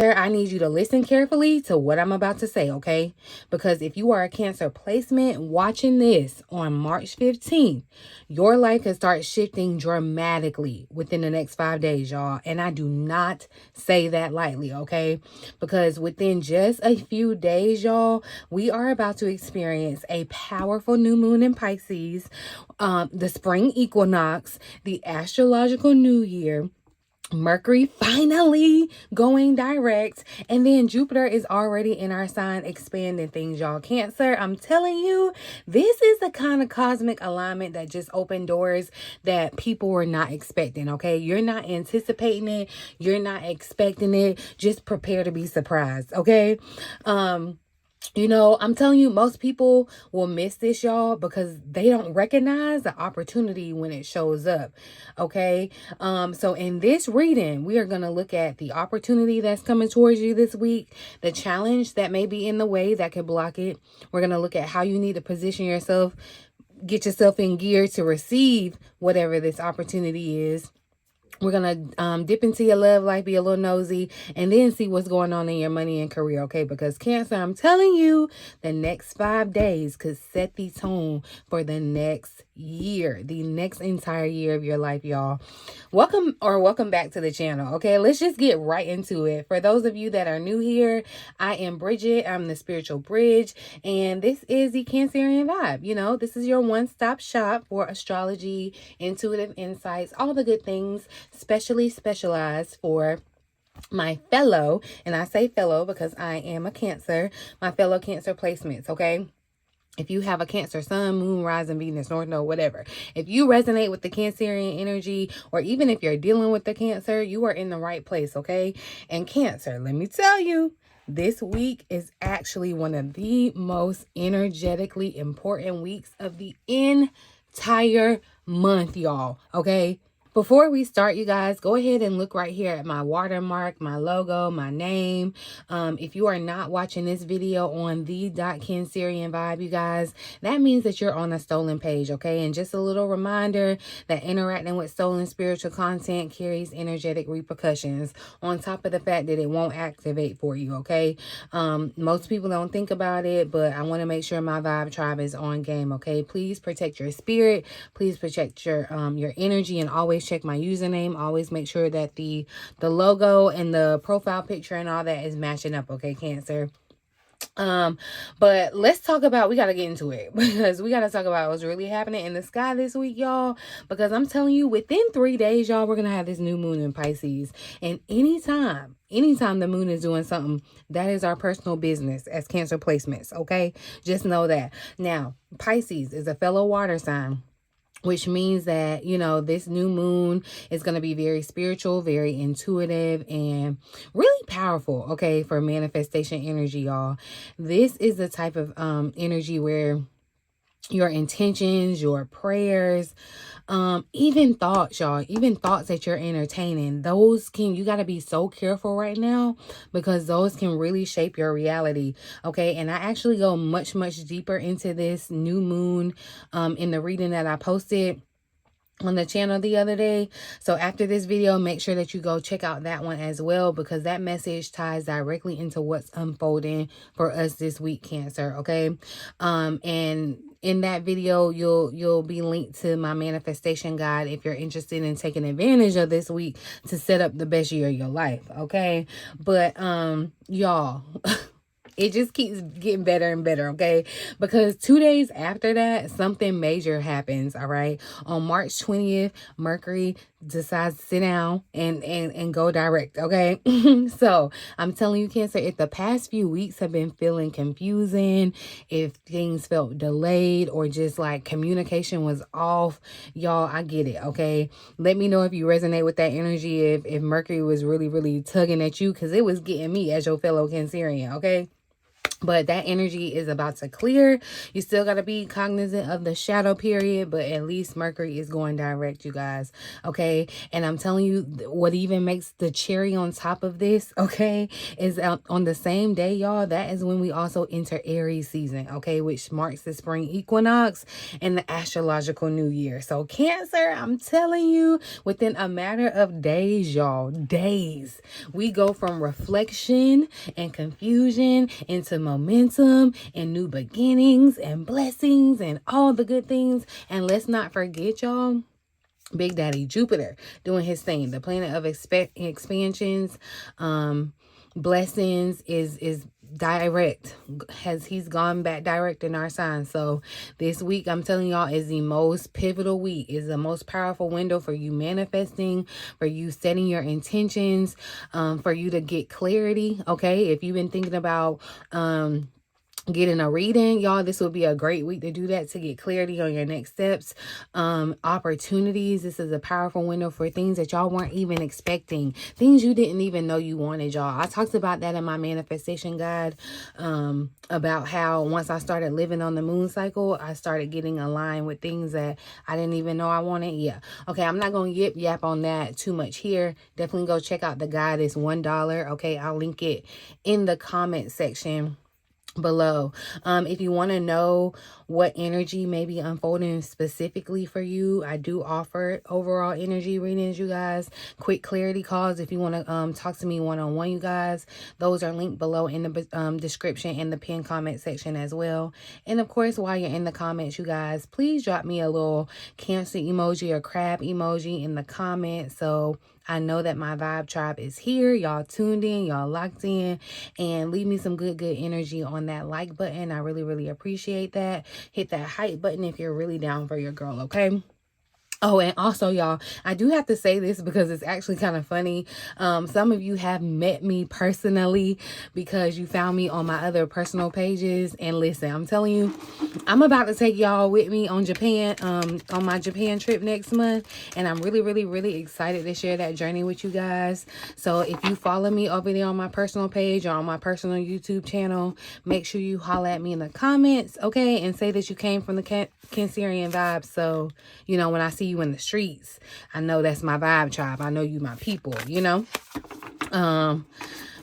I need you to listen carefully to what I'm about to say, okay? Because if you are a Cancer placement watching this on March 15th, your life can start shifting dramatically within the next 5 days, y'all. And I do not say that lightly, okay? Because within just a few days, y'all, we are about to experience a powerful new moon in Pisces, the spring equinox, the astrological new year, Mercury finally going direct, and then Jupiter is already in our sign expanding things, y'all. Cancer, I'm telling you, this is the kind of cosmic alignment that just opened doors that people were not expecting, okay? You're not anticipating it. You're not expecting it. Just prepare to be surprised, okay? You know, I'm telling you, most people will miss this, y'all, because they don't recognize the opportunity when it shows up. Okay. So in this reading, we are going to look at the opportunity that's coming towards you this week, the challenge that may be in the way that could block it. We're going to look at how you need to position yourself, get yourself in gear to receive whatever this opportunity is. We're going to dip into your love life, be a little nosy, and then see what's going on in your money and career, okay? Because Cancer, I'm telling you, the next 5 days could set the tone for the next year, the next entire year of your life, y'all. Welcome back to the channel, okay? Let's just get right into it. For those of you that are new here, I am Bridget. I'm the spiritual bridge, and this is the Cancerian Vibe. You know, this is your one-stop shop for astrology, intuitive insights, all the good things, specially specialized for my fellow, and I say fellow because I am a Cancer, my fellow Cancer placements, okay? If you have a Cancer sun, moon, rising, Venus, north node, whatever. If you resonate with the Cancerian energy, or even if you're dealing with the Cancer, you are in the right place, okay? And Cancer, let me tell you, this week is actually one of the most energetically important weeks of the entire month, y'all, okay? Before we start, you guys, go ahead and look right here at my watermark, my logo, my name. If you are not watching this video on the Cancerian Vibe, you guys, that means that you're on a stolen page, okay? And just a little reminder that interacting with stolen spiritual content carries energetic repercussions, on top of the fact that it won't activate for you, okay? Most people don't think about it, but I want to make sure my Vibe tribe is on game, okay? Please protect your spirit. Please protect your energy, and always check my username. Always make sure that the logo and the profile picture and all that is matching up, okay, Cancer? But let's talk about, we got to get into it because we got to talk about what's really happening in the sky this week, y'all, because I'm telling you, within 3 days, y'all, we're going to have this new moon in Pisces. And anytime the moon is doing something, that is our personal business as Cancer placements, okay? Just know that. Now, Pisces is a fellow water sign, which means that, you know, this new moon is going to be very spiritual, very intuitive, and really powerful, okay, for manifestation energy, y'all. This is the type of energy where your intentions, your prayers, even thoughts, y'all, even thoughts that you're entertaining, you got to be so careful right now, because those can really shape your reality, okay? And I actually go much deeper into this new moon in the reading that I posted on the channel the other day. So after this video, make sure that you go check out that one as well, because that message ties directly into what's unfolding for us this week, Cancer, okay? And in that video, you'll be linked to my manifestation guide if you're interested in taking advantage of this week to set up the best year of your life, okay? But y'all, it just keeps getting better and better, okay? Because 2 days after that, something major happens, all right? On March 20th, Mercury decides to sit down and go direct, okay? So I'm telling you, Cancer, if the past few weeks have been feeling confusing, if things felt delayed, or just like communication was off, y'all, I get it, okay? Let me know if you resonate with that energy, if Mercury was really tugging at you, because it was getting me as your fellow Cancerian, okay? But that energy is about to clear. You still got to be cognizant of the shadow period, but at least Mercury is going direct, you guys. Okay. And I'm telling you, what even makes the cherry on top of this, okay, is on the same day, y'all, that is when we also enter Aries season, okay, which marks the spring equinox and the astrological new year. So Cancer, I'm telling you, within a matter of days, y'all, days, we go from reflection and confusion into momentum and new beginnings and blessings and all the good things. And let's not forget, y'all, Big Daddy Jupiter doing his thing. The planet of expansions, blessings is direct. He's gone back direct in our sign. So this week, I'm telling y'all, is the most pivotal week, is the most powerful window for you manifesting, for you setting your intentions, for you to get clarity. Okay, if you've been thinking about getting a reading, y'all, this will be a great week to do that, to get clarity on your next steps, opportunities. This is a powerful window for things that y'all weren't even expecting, things you didn't even know you wanted, y'all. I talked about that in my manifestation guide, about how once I started living on the moon cycle, I started getting aligned with things that I didn't even know I wanted. Yeah, okay, I'm not gonna yap on that too much here. Definitely go check out the guide. It's $1. Okay, I'll link it in the comment section below. If you want to know what energy may be unfolding specifically for you, I do offer overall energy readings, you guys. Quick clarity calls if you want to talk to me one-on-one, you guys. Those are linked below in the description and the pinned comment section as well. And of course, while you're in the comments, you guys, please drop me a little Cancer emoji or crab emoji in the comments, so I know that my vibe tribe is here. Y'all tuned in, y'all locked in, and leave me some good energy on that like button. I really appreciate that. Hit that hype button if you're really down for your girl, okay? Oh, and also, y'all, I do have to say this because it's actually kind of funny. Some of you have met me personally because you found me on my other personal pages. And listen, I'm telling you, I'm about to take y'all with me on Japan, on my Japan trip next month. And I'm really excited to share that journey with you guys. So if you follow me over there on my personal page or on my personal YouTube channel, make sure you holler at me in the comments, okay? And say that you came from the Cancerian Vibe. So, you know, when I see you in the streets, I know that's my vibe tribe. I know you my people, you know.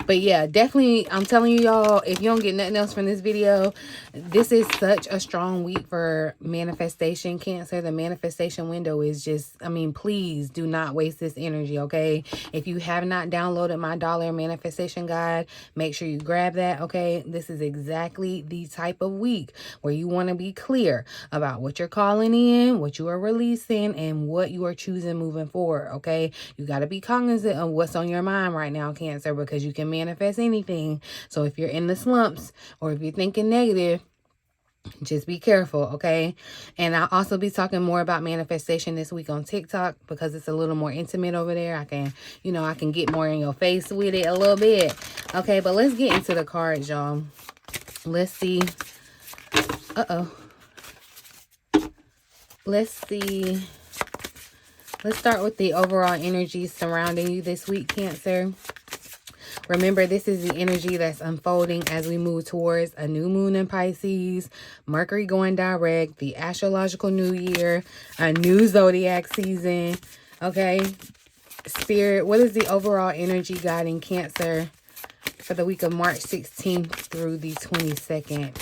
But yeah, definitely, I'm telling you, y'all, if you don't get nothing else from this video, this is such a strong week for manifestation, Cancer. The manifestation window is just, I mean, please do not waste this energy, okay? If you have not downloaded my dollar manifestation guide, make sure you grab that, okay? This is exactly the type of week where you want to be clear about what you're calling in, what you are releasing, and what you are choosing moving forward, okay? You got to be cognizant of what's on your mind right now, Cancer, because you can manifest anything. So if you're in the slumps or if you're thinking negative, just be careful, okay? And I'll also be talking more about manifestation this week on TikTok because it's a little more intimate over there. I can, you know, I can get more in your face with it a little bit. Okay, but let's get into the cards, y'all. Let's see. Let's see. Let's start with the overall energy surrounding you this week, Cancer. Remember, this is the energy that's unfolding as we move towards a new moon in Pisces, Mercury going direct, the astrological new year, a new zodiac season, okay? Spirit, what is the overall energy guiding Cancer for the week of March 16th through the 22nd?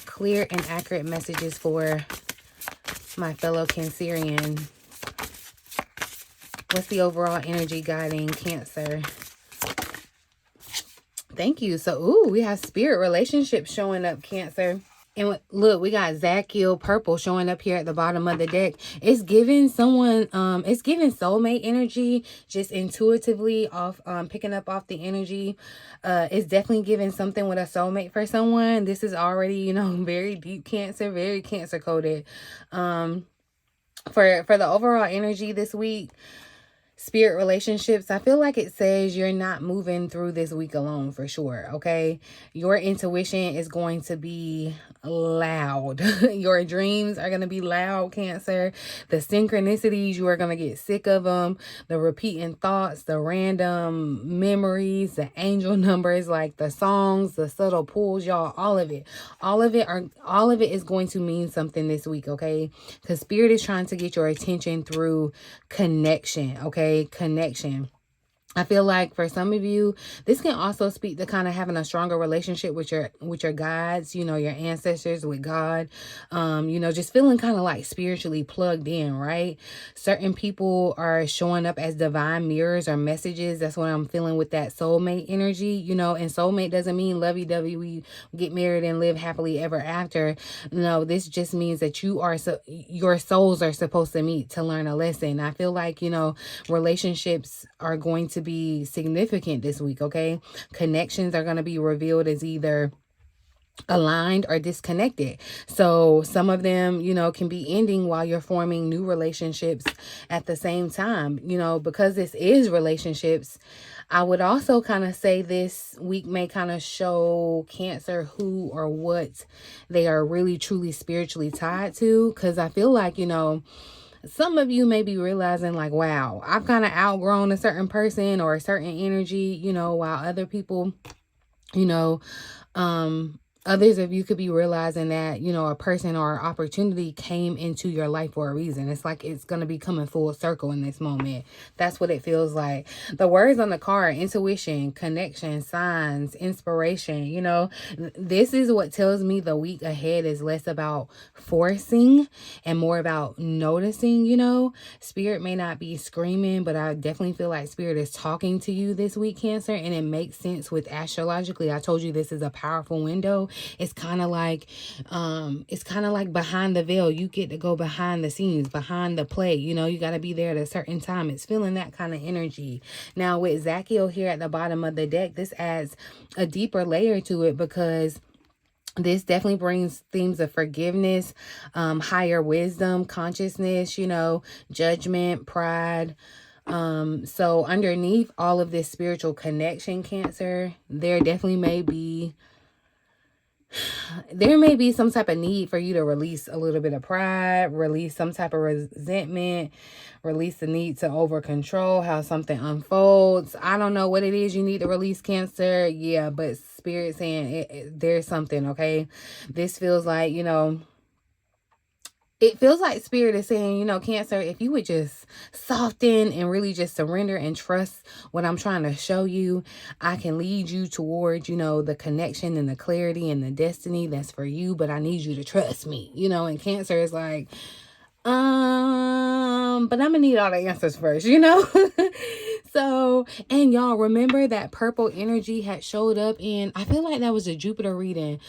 Clear and accurate messages for my fellow Cancerian. What's the overall energy guiding Cancer? Thank you. So, ooh, we have spirit relationships showing up, Cancer. And look, we got Zakiel Purple showing up here at the bottom of the deck. It's giving someone, it's giving soulmate energy, just intuitively off, picking up off the energy. It's definitely giving something with a soulmate for someone. This is already, you know, very deep Cancer, very Cancer coded. For the overall energy this week, spirit relationships, I feel like it says you're not moving through this week alone for sure, okay? Your intuition is going to be loud. Your dreams are going to be loud, Cancer. The synchronicities, you are going to get sick of them. The repeating thoughts, the random memories, the angel numbers, like the songs, the subtle pulls, y'all, all of it. All of it is going to mean something this week, okay? Because Spirit is trying to get your attention through connection, okay? Connection. I feel like for some of you, this can also speak to kind of having a stronger relationship with your guides, you know, your ancestors, with God, you know, just feeling kind of like spiritually plugged in, right? Certain people are showing up as divine mirrors or messages. That's what I'm feeling with that soulmate energy, you know, and soulmate doesn't mean lovey-dovey, we get married and live happily ever after. No, this just means that your souls are supposed to meet to learn a lesson. I feel like, you know, relationships are going to be significant this week, okay? Connections are going to be revealed as either aligned or disconnected. So some of them, you know, can be ending while you're forming new relationships at the same time, you know, because this is relationships. I would also kind of say this week may kind of show Cancer who or what they are really truly spiritually tied to, because I feel like, you know, some of you may be realizing like, wow, I've kind of outgrown a certain person or a certain energy, you know, while other people, you know, others of you could be realizing that, you know, a person or opportunity came into your life for a reason. It's like it's going to be coming full circle in this moment. That's what it feels like. The words on the card: intuition, connection, signs, inspiration. You know, this is what tells me the week ahead is less about forcing and more about noticing. You know, Spirit may not be screaming, but I definitely feel like Spirit is talking to you this week, Cancer, and it makes sense with astrologically. I told you this is a powerful window. It's kind of like behind the veil. You get to go behind the scenes, behind the play. You know, you got to be there at a certain time. It's feeling that kind of energy. Now with Zachiel here at the bottom of the deck, this adds a deeper layer to it, because this definitely brings themes of forgiveness, higher wisdom, consciousness, you know, judgment, pride. So underneath all of this spiritual connection, Cancer, there may be some type of need for you to release a little bit of pride, release some type of resentment, release the need to over control how something unfolds. I don't know what it is you need to release, Cancer. Yeah, but Spirit saying there's something, okay? This feels like, you know, it feels like Spirit is saying, you know, Cancer, if you would just soften and really just surrender and trust what I'm trying to show you, I can lead you towards, you know, the connection and the clarity and the destiny that's for you. But I need you to trust me, you know. And Cancer is like, but I'm gonna need all the answers first, you know. So, and y'all remember that purple energy had showed up in, I feel like that was a Jupiter reading.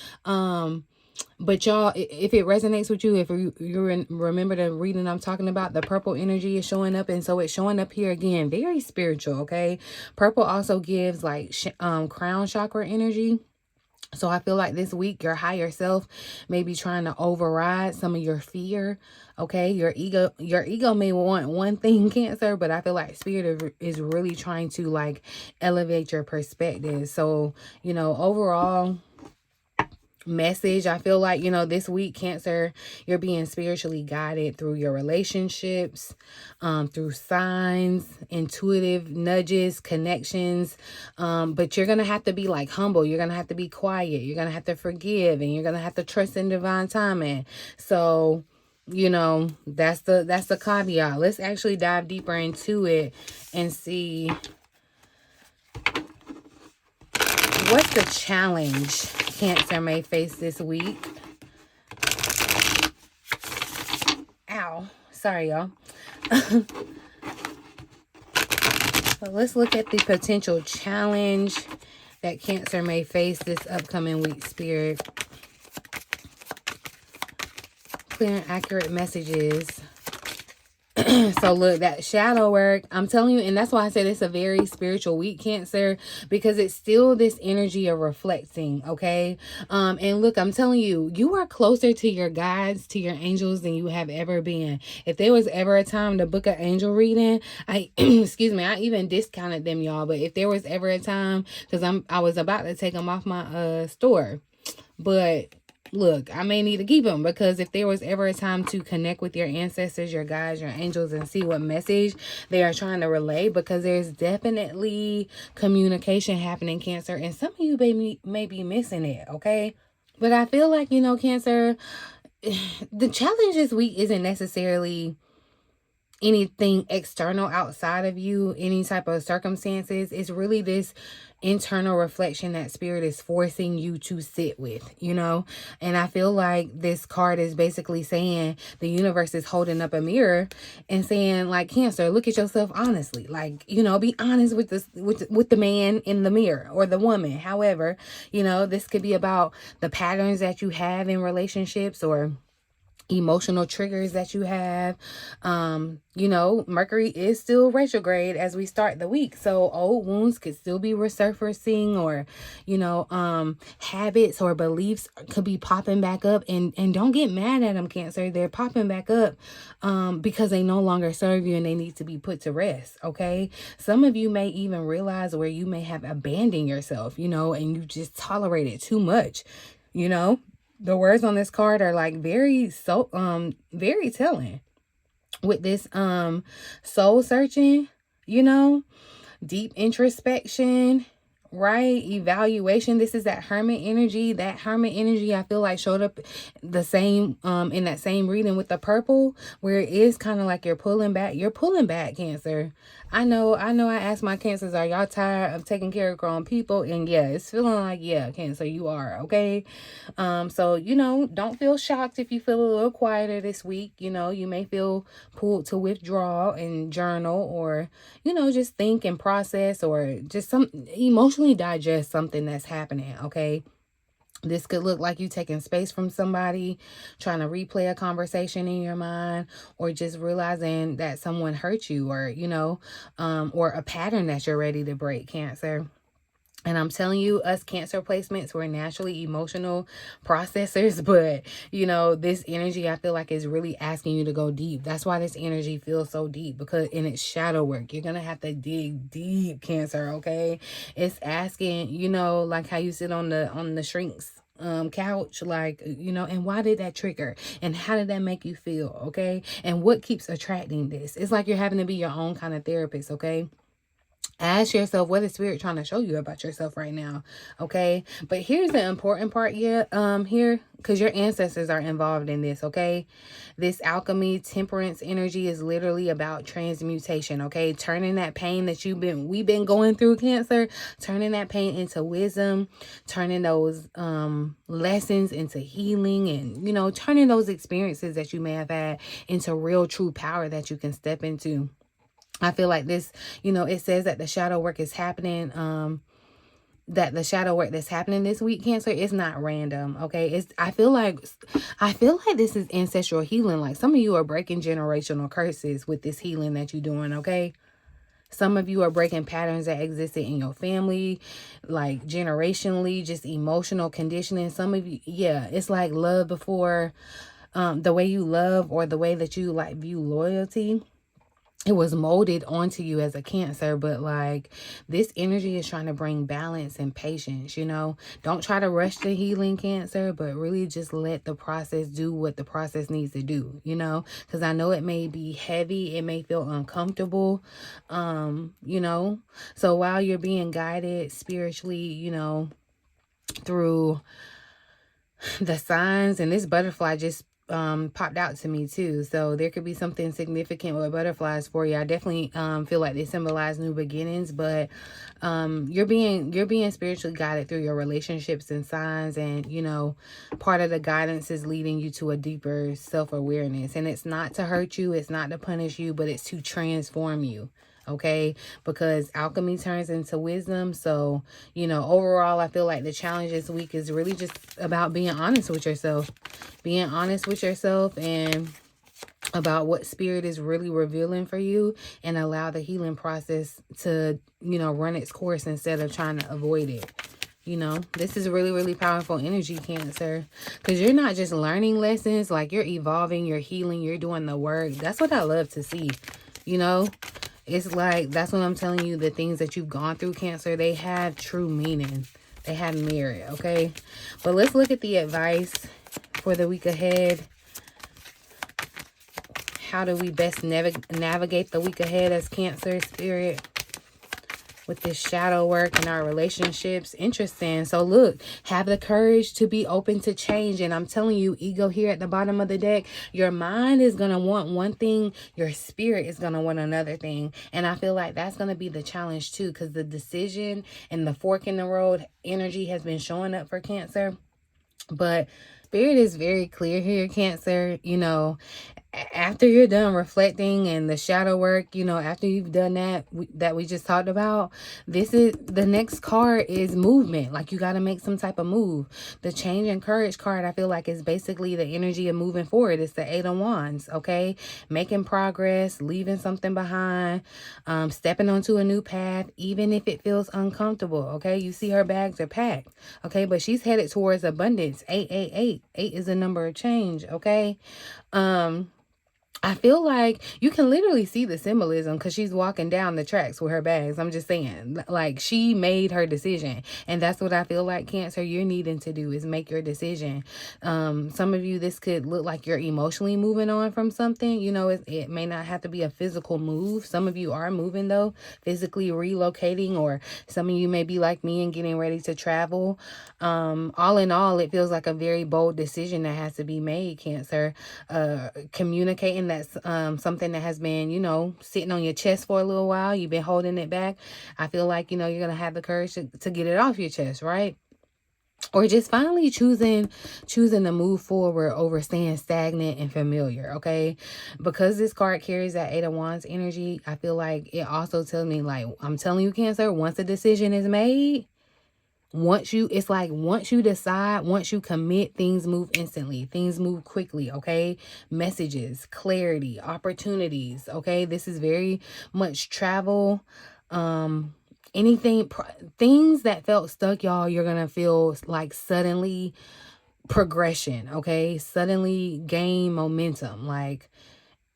But y'all, if it resonates with you, if you remember the reading I'm talking about, the purple energy is showing up. And so it's showing up here again, very spiritual, okay? Purple also gives like crown chakra energy. So I feel like this week, your higher self may be trying to override some of your fear, okay? Your ego may want one thing, Cancer, but I feel like Spirit is really trying to like elevate your perspective. So, you know, overall message, I feel like, you know, this week, Cancer, you're being spiritually guided through your relationships, through signs, intuitive nudges, connections, but you're gonna have to be like humble. You're gonna have to be quiet. You're gonna have to forgive, and you're gonna have to trust in divine timing. So, you know, that's the caveat. Let's actually dive deeper into it and see what's the challenge Cancer may face this week. Ow. Sorry, y'all. So let's look at the potential challenge that Cancer may face this upcoming week, Spirit. Clear and accurate messages. So look, that shadow work, I'm telling you, and that's why I said it's a very spiritual week, Cancer, because it's still this energy of reflecting, okay? And look, I'm telling you, you are closer to your guides, to your angels than you have ever been. If there was ever a time to book an angel reading, excuse me, I even discounted them, y'all. But if there was ever a time, because I was about to take them off my store, but look, I may need to keep them, because if there was ever a time to connect with your ancestors, your guides, your angels, and see what message they are trying to relay, because there's definitely communication happening, Cancer, and some of you may be missing it, okay? But I feel like, Cancer, the challenge this week isn't necessarily anything external outside of you, any type of circumstances. It's really this internal reflection that spirit is forcing you to sit with, and I feel like this card is basically saying the universe is holding up a mirror and saying, like, Cancer, look at yourself honestly, like, be honest with this, with the man in the mirror, or the woman, however, this could be about the patterns that you have in relationships, or emotional triggers that you have. Mercury is still retrograde as we start the week, so old wounds could still be resurfacing, or habits or beliefs could be popping back up, and don't get mad at them, Cancer. They're popping back up because they no longer serve you and they need to be put to rest. Okay, some of you may even realize where you may have abandoned yourself, and you just tolerated too much. The words on this card are like very telling. With this soul searching, deep introspection, right? Evaluation. This is that hermit energy. That hermit energy, I feel like, showed up the same in that same reading with the purple, where it is kind of like you're pulling back, Cancer. I know I asked my Cancers, are y'all tired of taking care of grown people? And yeah, it's feeling like, yeah, Cancer, you are. Okay, so don't feel shocked if you feel a little quieter this week. You may feel pulled to withdraw and journal, or just think and process, or just some emotionally digest something that's happening. Okay, this could look like you taking space from somebody, trying to replay a conversation in your mind, or just realizing that someone hurt you, or or a pattern that you're ready to break, Cancer. And I'm telling you, us Cancer placements, we're naturally emotional processors, but, this energy, I feel like, is really asking you to go deep. That's why this energy feels so deep, because in its shadow work, you're going to have to dig deep, Cancer, okay? It's asking, like how you sit on the shrink's couch, like, and why did that trigger, and how did that make you feel, okay? And what keeps attracting this? It's like you're having to be your own kind of therapist, okay? Ask yourself, what is spirit trying to show you about yourself right now? Okay, but here's the important part here, because your ancestors are involved in this. Okay, this alchemy, temperance energy is literally about transmutation. Okay, turning that pain that we've been going through, Cancer, turning that pain into wisdom, turning those lessons into healing, and turning those experiences that you may have had into real, true power that you can step into. I feel like this, it says that the shadow work is happening, that the shadow work that's happening this week, Cancer, is not random. Okay, I feel like this is ancestral healing. Like, some of you are breaking generational curses with this healing that you're doing. Okay, some of you are breaking patterns that existed in your family, like generationally, just emotional conditioning. Some of you, yeah, it's like love before, the way you love, or the way that you like view loyalty, it was molded onto you as a Cancer. But like, this energy is trying to bring balance and patience. Don't try to rush the healing, Cancer, but really just let the process do what the process needs to do, because I know it may be heavy, it may feel uncomfortable, so while you're being guided spiritually, through the signs, and this butterfly just popped out to me too, so there could be something significant with butterflies for you. I definitely feel like they symbolize new beginnings, but you're being spiritually guided through your relationships and signs, and part of the guidance is leading you to a deeper self-awareness, and it's not to hurt you, it's not to punish you, but it's to transform you. Okay, because alchemy turns into wisdom. So overall, I feel like the challenge this week is really just about being honest with yourself, and about what spirit is really revealing for you, and allow the healing process to run its course instead of trying to avoid it. This is really, really powerful energy, Cancer, because you're not just learning lessons, like, you're evolving, you're healing, you're doing the work. That's what I love to see. It's like, that's what I'm telling you, the things that you've gone through, Cancer, they have true meaning. They have merit, okay? But let's look at the advice for the week ahead. How do we best navigate the week ahead as Cancer Spirit with this shadow work in our relationships? Interesting. So look, have the courage to be open to change. And I'm telling you, ego here at the bottom of the deck, your mind is going to want one thing, your spirit is going to want another thing. And I feel like that's going to be the challenge too, because the decision and the fork in the road energy has been showing up for Cancer. But Spirit is very clear here, Cancer. You know, after you're done reflecting and the shadow work, you know, after you've done that we just talked about, this is the next card is movement. Like, you got to make some type of move. The change and courage card, I feel like, is basically the energy of moving forward. It's the 8 of Wands, okay? Making progress, leaving something behind, stepping onto a new path, even if it feels uncomfortable, okay? You see her bags are packed, okay? But she's headed towards abundance. 888. 8 is a number of change, okay? I feel like you can literally see the symbolism because she's walking down the tracks with her bags. I'm just saying, like, she made her decision. And that's what I feel like, Cancer, you're needing to do is make your decision. Some of you, this could look like you're emotionally moving on from something. You know, it may not have to be a physical move. Some of you are moving, though, physically relocating, or some of you may be like me and getting ready to travel. All in all, it feels like a very bold decision that has to be made, Cancer. Communicating that's something that has been, you know, sitting on your chest for a little while. You've been holding it back. I feel like, you know, you're going to have the courage to get it off your chest, right? Or just finally choosing to move forward over staying stagnant and familiar, okay? Because this card carries that 8 of Wands energy, I feel like it also tells me, like, I'm telling you, Cancer, once a decision is made, once you decide, once you commit, things move instantly. Things move quickly, okay? Messages, clarity, opportunities, okay? This is very much travel. Things that felt stuck, y'all, you're going to feel like suddenly progression, okay? Suddenly gain momentum, like.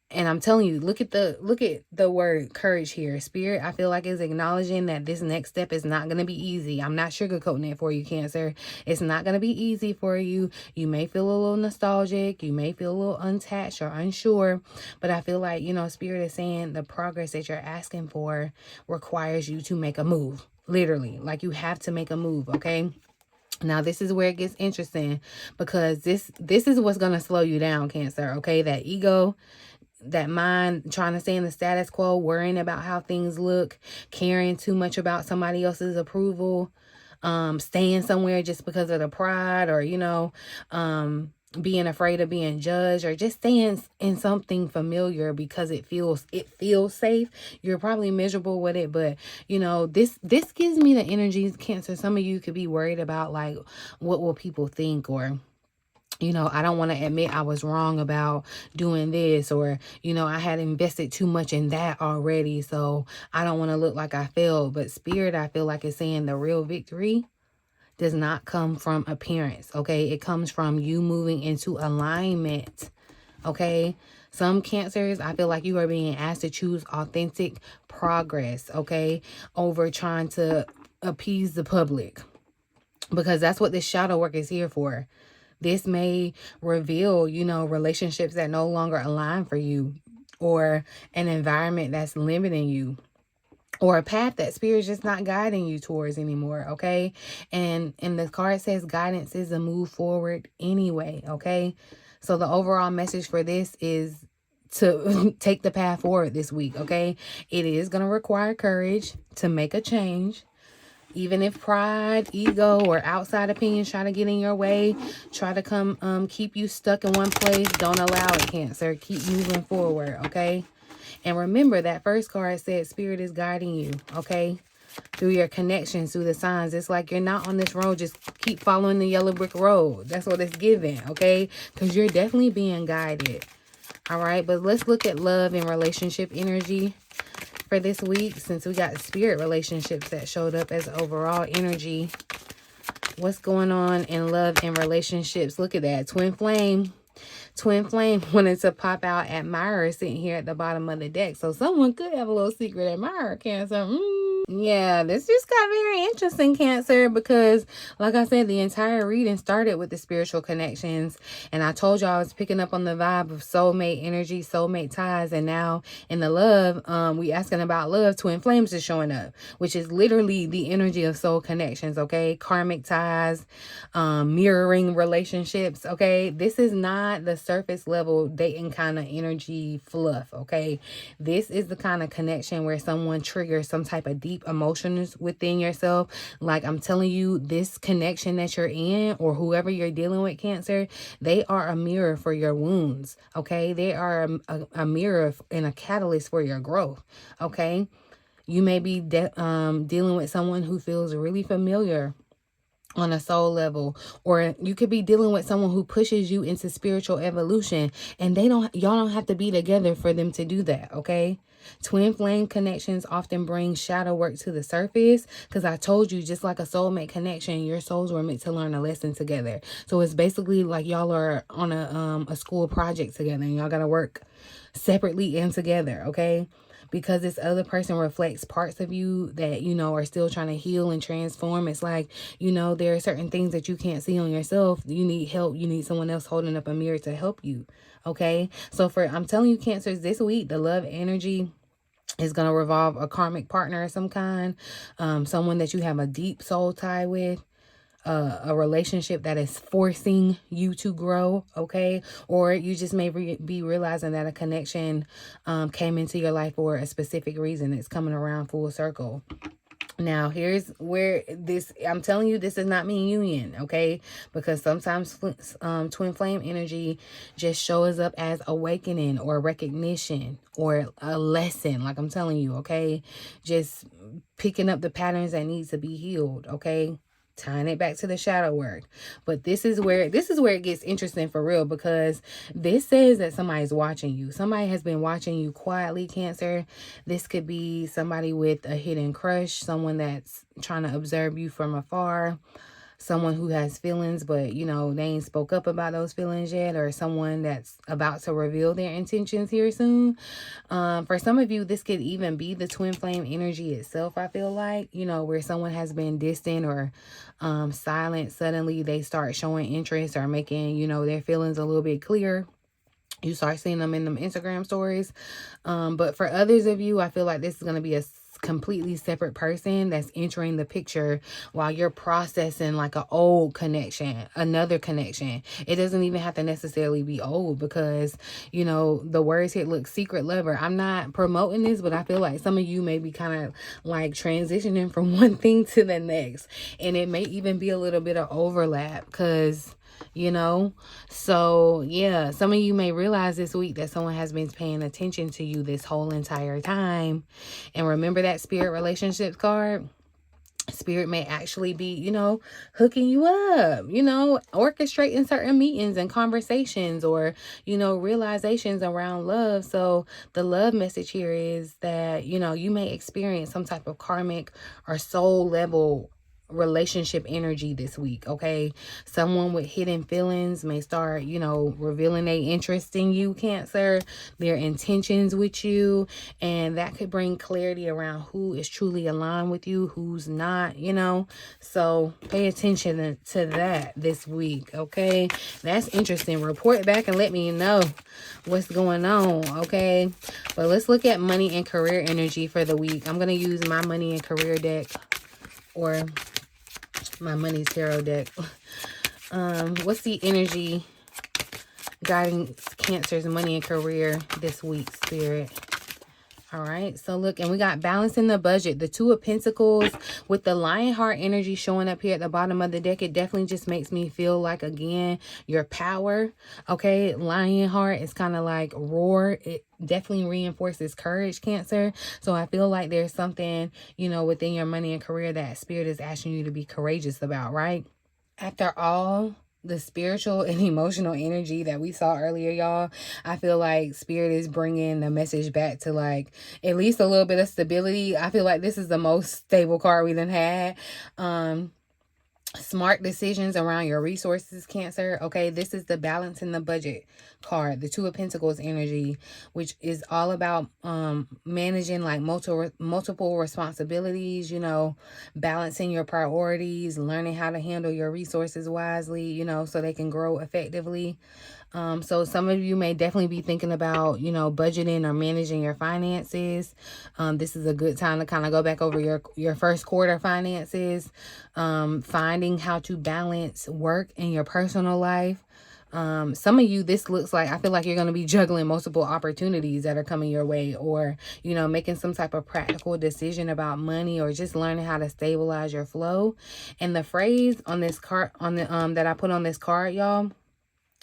And I'm telling you, look at the word courage here. Spirit, I feel like, is acknowledging that this next step is not going to be easy. I'm not sugarcoating it for you, Cancer. It's not going to be easy for you. You may feel a little nostalgic. You may feel a little unattached or unsure. But I feel like, you know, Spirit is saying the progress that you're asking for requires you to make a move. Literally, like, you have to make a move, okay? Now, this is where it gets interesting, because this is what's going to slow you down, Cancer, okay? That ego, that mind trying to stay in the status quo, worrying about how things look, caring too much about somebody else's approval, staying somewhere just because of the pride, or, you know, being afraid of being judged, or just staying in something familiar because it feels safe. You're probably miserable with it, but, you know, this gives me the energies, Cancer. Some of you could be worried about, like, what will people think, or, you know, I don't want to admit I was wrong about doing this, or, you know, I had invested too much in that already, so I don't want to look like I failed. But Spirit, I feel like, is saying the real victory does not come from appearance, okay? It comes from you moving into alignment, okay? Some Cancers, I feel like you are being asked to choose authentic progress, okay, over trying to appease the public, because that's what this shadow work is here for. This may reveal, you know, relationships that no longer align for you, or an environment that's limiting you, or a path that Spirit's just not guiding you towards anymore, okay? And the card says guidance is a move forward anyway, okay? So the overall message for this is to take the path forward this week, okay? It is going to require courage to make a change. Even if pride, ego, or outside opinions try to get in your way, try to come keep you stuck in one place, don't allow it, Cancer. Keep moving forward, okay? And remember, that first card said Spirit is guiding you, okay? Through your connections, through the signs. It's like you're not on this road. Just keep following the yellow brick road. That's what it's giving, okay? Because you're definitely being guided, all right? But let's look at love and relationship energy for this week, since we got spirit relationships that showed up as overall energy. What's going on in love and relationships? Look at that. Twin flame wanted to pop out admirer sitting here at the bottom of the deck. So someone could have a little secret admirer, Cancer. Yeah, this just got very interesting, Cancer, because like I said, the entire reading started with the spiritual connections. And I told y'all I was picking up on the vibe of soulmate energy, soulmate ties. And now in the love, we asking about love, twin flames is showing up, which is literally the energy of soul connections, okay? Karmic ties, mirroring relationships, okay? This is not the surface level dating kind of energy fluff, okay? This is the kind of connection where someone triggers some type of deep emotions within yourself. Like I'm telling you, this connection that you're in, or whoever you're dealing with, Cancer, they are a mirror for your wounds, okay? They are a mirror and a catalyst for your growth, okay? You may be dealing with someone who feels really familiar on a soul level, or you could be dealing with someone who pushes you into spiritual evolution, and y'all don't have to be together for them to do that, okay? Twin flame connections often bring shadow work to the surface, because I told you, just like a soulmate connection, your souls were meant to learn a lesson together. So it's basically like y'all are on a school project together, and y'all gotta work separately and together, okay? Because this other person reflects parts of you that, you know, are still trying to heal and transform. It's like, you know, there are certain things that you can't see on yourself. You need help. You need someone else holding up a mirror to help you. Okay. So I'm telling you, Cancers, this week, the love energy is going to revolve a karmic partner of some kind, someone that you have a deep soul tie with. A relationship that is forcing you to grow, okay? Or you just may be realizing that a connection came into your life for a specific reason. It's coming around full circle. Now, here's where I'm telling you, this does not mean union, okay? Because sometimes twin flame energy just shows up as awakening or recognition or a lesson, like I'm telling you, okay? Just picking up the patterns that need to be healed, okay? Tying it back to the shadow work. But this is where it gets interesting for real, because this says that somebody's watching you. Somebody has been watching you quietly, Cancer. This could be somebody with a hidden crush, someone that's trying to observe you from afar, someone who has feelings, but, you know, they ain't spoke up about those feelings yet, or someone that's about to reveal their intentions here soon. For some of you, this could even be the twin flame energy itself, I feel like, you know, where someone has been distant or silent. Suddenly they start showing interest or making, you know, their feelings a little bit clearer. You start seeing them in them Instagram stories. But for others of you, I feel like this is going to be a completely separate person that's entering the picture while you're processing like an old connection, another connection. It doesn't even have to necessarily be old, because, you know, the words here, look, secret lover. I'm not promoting this, but I feel like some of you may be kind of like transitioning from one thing to the next, and it may even be a little bit of overlap, because, you know, so yeah, some of you may realize this week that someone has been paying attention to you this whole entire time. And remember that spirit relationships card? Spirit may actually be, you know, hooking you up, you know, orchestrating certain meetings and conversations, or, you know, realizations around love. So the love message here is that, you know, you may experience some type of karmic or soul level relationship energy this week, okay? Someone with hidden feelings may start, you know, revealing their interest in you, Cancer, their intentions with you, and that could bring clarity around who is truly aligned with you, who's not, you know. So pay attention to that this week, okay? That's interesting. Report back and let me know what's going on, okay? But let's look at money and career energy for the week. I'm going to use my money and career deck, or my money tarot deck. What's the energy guiding Cancer's money and career this week, Spirit? All right, so look, and we got balancing the budget, the Two of Pentacles with the Lion Heart energy showing up here at the bottom of the deck. It definitely just makes me feel like, again, your power, okay? Lion Heart is kind of like roar. It definitely reinforces courage, Cancer. So I feel like there's something, you know, within your money and career that Spirit is asking you to be courageous about, right? After all the spiritual and emotional energy that we saw earlier, y'all, I feel like Spirit is bringing the message back to like at least a little bit of stability. I feel like this is the most stable card we done had. Smart decisions around your resources, Cancer. Okay, this is the balance in the budget card, the Two of Pentacles energy, which is all about managing like multiple responsibilities, you know, balancing your priorities, learning how to handle your resources wisely, you know, so they can grow effectively. So some of you may definitely be thinking about, you know, budgeting or managing your finances. This is a good time to kind of go back over your first quarter finances, finding how to balance work and your personal life. Some of you, this looks like, I feel like you're going to be juggling multiple opportunities that are coming your way, or, you know, making some type of practical decision about money, or just learning how to stabilize your flow. And the phrase on this card, on the, that I put on this card, y'all,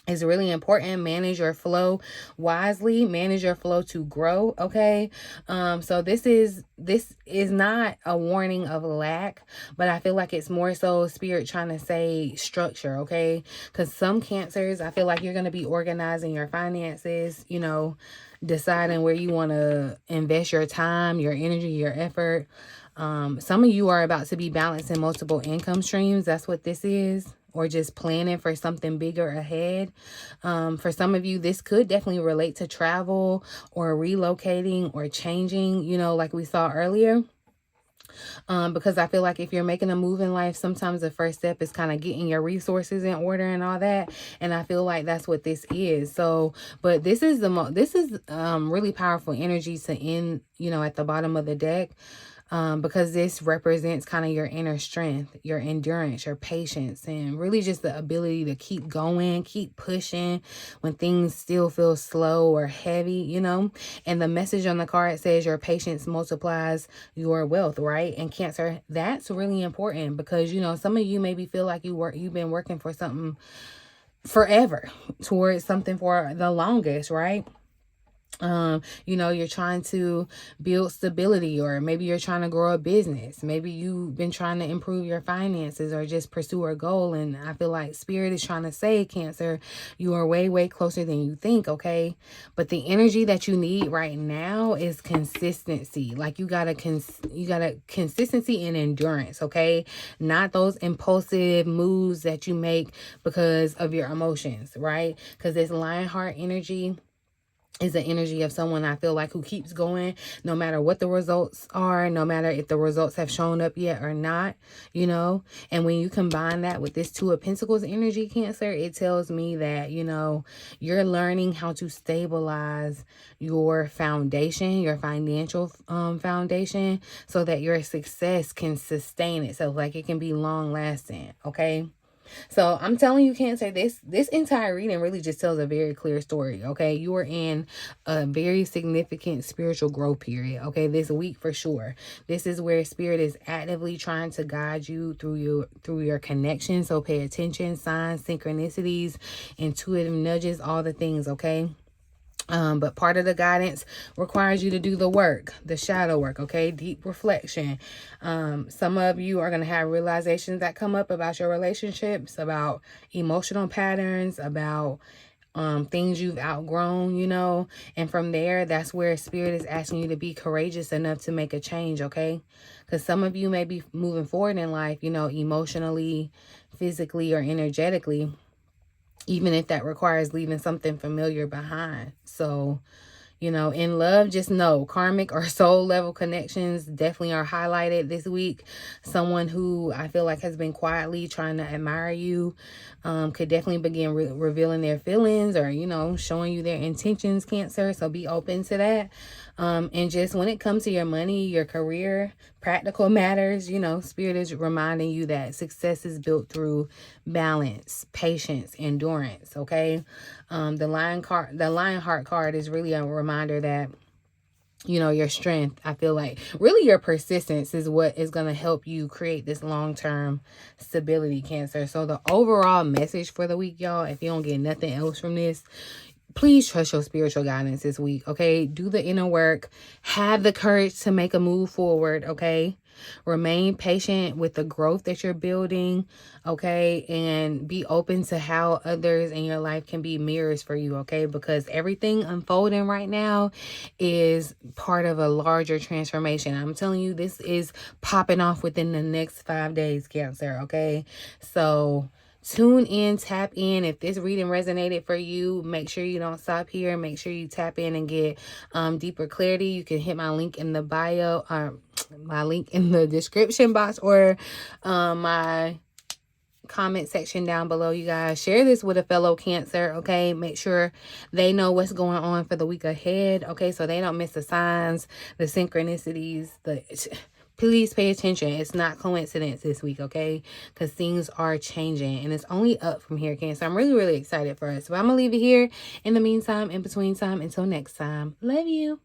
is really important. Manage your flow wisely, manage your flow to grow. Okay. So this is not a warning of lack, but I feel like it's more so spirit trying to say structure. Okay. Because some Cancers, I feel like you're going to be organizing your finances, you know, deciding where you want to invest your time, your energy, your effort. Some of you are about to be balancing multiple income streams. That's what this is. Or just planning for something bigger ahead. For some of you, this could definitely relate to travel or relocating or changing, you know, like we saw earlier. Because I feel like if you're making a move in life, sometimes the first step is kind of getting your resources in order and all that. And I feel like that's what this is. So, but this is really powerful energy to end, you know, at the bottom of the deck. Because this represents kind of your inner strength, your endurance, your patience, and really just the ability to keep going, keep pushing when things still feel slow or heavy, you know. And the message on the card says your patience multiplies your wealth, right? And Cancer, that's really important because, you know, some of you maybe feel like you've been working for something forever, towards something for the longest, right? You know, you're trying to build stability, or maybe you're trying to grow a business. Maybe you've been trying to improve your finances or just pursue a goal. And I feel like spirit is trying to say, Cancer, you are way, way closer than you think. Okay. But the energy that you need right now is consistency. Like you got consistency and endurance. Okay. Not those impulsive moves that you make because of your emotions, right? Because this lion heart energy is the energy of someone, I feel like, who keeps going no matter what the results are, no matter if the results have shown up yet or not, you know. And when you combine that with this Two of Pentacles energy, Cancer, it tells me that, you know, you're learning how to stabilize your foundation, your financial foundation, so that your success can sustain itself, like it can be long lasting. Okay. So I'm telling you, Cancer, this entire reading really just tells a very clear story. Okay, you are in a very significant spiritual growth period. Okay, this week for sure. This is where spirit is actively trying to guide you through your connection. So pay attention, signs, synchronicities, intuitive nudges, all the things. Okay. But part of the guidance requires you to do the work, the shadow work, okay? Deep reflection. Some of you are going to have realizations that come up about your relationships, about emotional patterns, about things you've outgrown, you know. And from there, that's where spirit is asking you to be courageous enough to make a change, okay? Because some of you may be moving forward in life, you know, emotionally, physically, or energetically, even if that requires leaving something familiar behind. So, you know, in love, just know karmic or soul level connections definitely are highlighted this week. Someone who I feel like has been quietly trying to admire you could definitely begin revealing their feelings, or, you know, showing you their intentions, Cancer. So be open to that. And just when it comes to your money, your career, practical matters, you know, spirit is reminding you that success is built through balance, patience, endurance. Okay. The lion heart card is really a reminder that, you know, your strength, I feel like really your persistence is what is going to help you create this long-term stability, Cancer. So the overall message for the week, y'all, if you don't get nothing else from this, please trust your spiritual guidance this week, okay? Do the inner work. Have the courage to make a move forward, okay? Remain patient with the growth that you're building, okay? And be open to how others in your life can be mirrors for you, okay? Because everything unfolding right now is part of a larger transformation. I'm telling you, this is popping off within the next 5 days, Cancer, okay? So tune in, tap in. If this reading resonated for you, make sure you don't stop here. Make sure you tap in and get deeper clarity. You can hit my link in the bio, my link in the description box, or my comment section down below. You guys, share this with a fellow Cancer, okay? Make sure they know what's going on for the week ahead, okay? So they don't miss the signs, the synchronicities, please pay attention. It's not coincidence this week, okay? Because things are changing and it's only up from here, Cancer. I'm really, really excited for us. So I'm going to leave it here. In the meantime, in between time, until next time, love you.